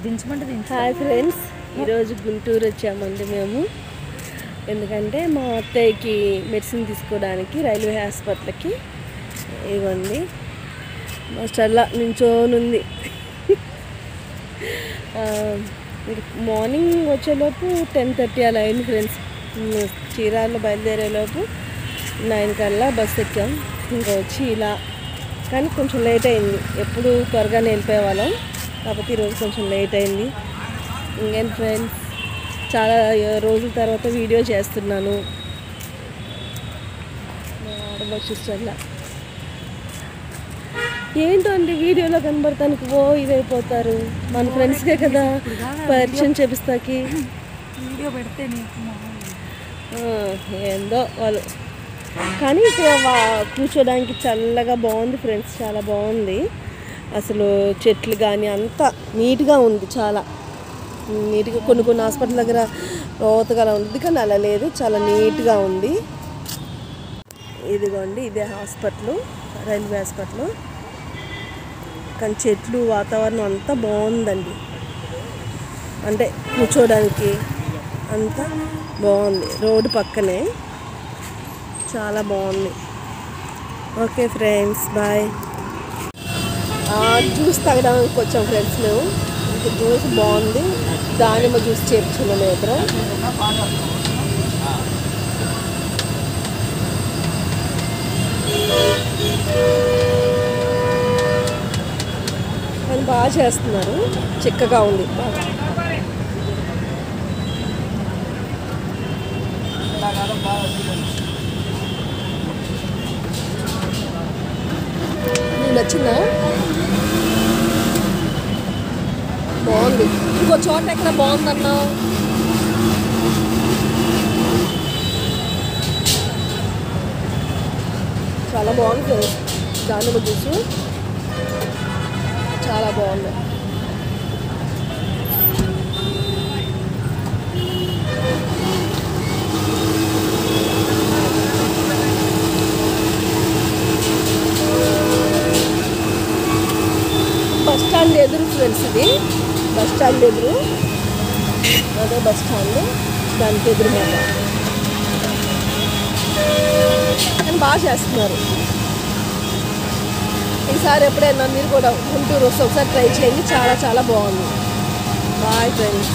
Hi friends, ఈరోజు గుంటూరు వచ్చామండి మేము. ఎందుకంటే మా అత్తయ్యకి మెడిసిన్ తీసుకోవడానికి రైల్వే హాస్పిటల్కి. ఇవ్వండి మా స్టెల్లా నించోనుంది. మార్నింగ్ వచ్చేలోపు 10:30 అలా అయింది ఫ్రెండ్స్. చీరాల్లో బయలుదేరేలోపు 9 కల్లా బస్ ఎక్కాం. ఇంకా వచ్చి ఇలా, కానీ కొంచెం లేట్ అయింది. ఎప్పుడు త్వరగానే వెళ్ళిపోయేవాళ్ళం, కాకపోతే ఈరోజు కొంచెం లేట్ అయింది. ఇంకేం ఫ్రెండ్స్, చాలా రోజుల తర్వాత వీడియో చేస్తున్నాను. ఆడబస్సులా ఏంటో అండి, వీడియోలో కనబడటానికి ఇదైపోతారు. మన ఫ్రెండ్స్కే కదా పరిచయం చేపిస్తాకి వీడియో పెడితే ఏందో వాళ్ళు. కానీ ఇక్కడ కూర్చోడానికి చల్లగా బాగుంది ఫ్రెండ్స్, చాలా బాగుంది. అసలు చెట్లు కానీ అంతా నీట్గా ఉంది, చాలా నీట్గా. కొన్ని హాస్పిటల్ దగ్గర రోతగా ఉంది, కానీ అలా లేదు, చాలా నీట్గా ఉంది. ఇదిగోండి, ఇదే హాస్పిటల్, రైల్వే హాస్పిటల్. కానీ చెట్లు, వాతావరణం అంతా బాగుందండి. అంటే కూర్చోడానికి అంతా బాగుంది. రోడ్డు పక్కనే చాలా బాగుంది. Okay friends, bye. జ్యూస్ తాగడానికి వచ్చాం ఫ్రెండ్స్ మేము. జ్యూస్ బాగుంది, దానిమ్మ జ్యూస్ చేర్చుకున్నాం ఇద్దరం. కానీ బాగా చేస్తున్నారు, చిక్కగా ఉంది బాగా. నచ్చిందా? బాగుంది. ఇంకో చోట ఎక్కడ బాగుందన్నావు? చాలా బాగుంది దానిమ్మ జ్యూసు, చాలా బాగుంది. బస్ స్టాండ్ ఎదురు ఫ్రెండ్స్, ఇది బస్ స్టాండ్ ఎదురు, అదే బస్ స్టాండ్, దానికి ఎదురు మాట. కానీ బాగా చేస్తున్నారు. ఈసారి ఎప్పుడైనా మీరు కూడా గుంటూరు వస్తే ఒకసారి ట్రై చేయండి, చాలా చాలా బాగుంది. Bye friends.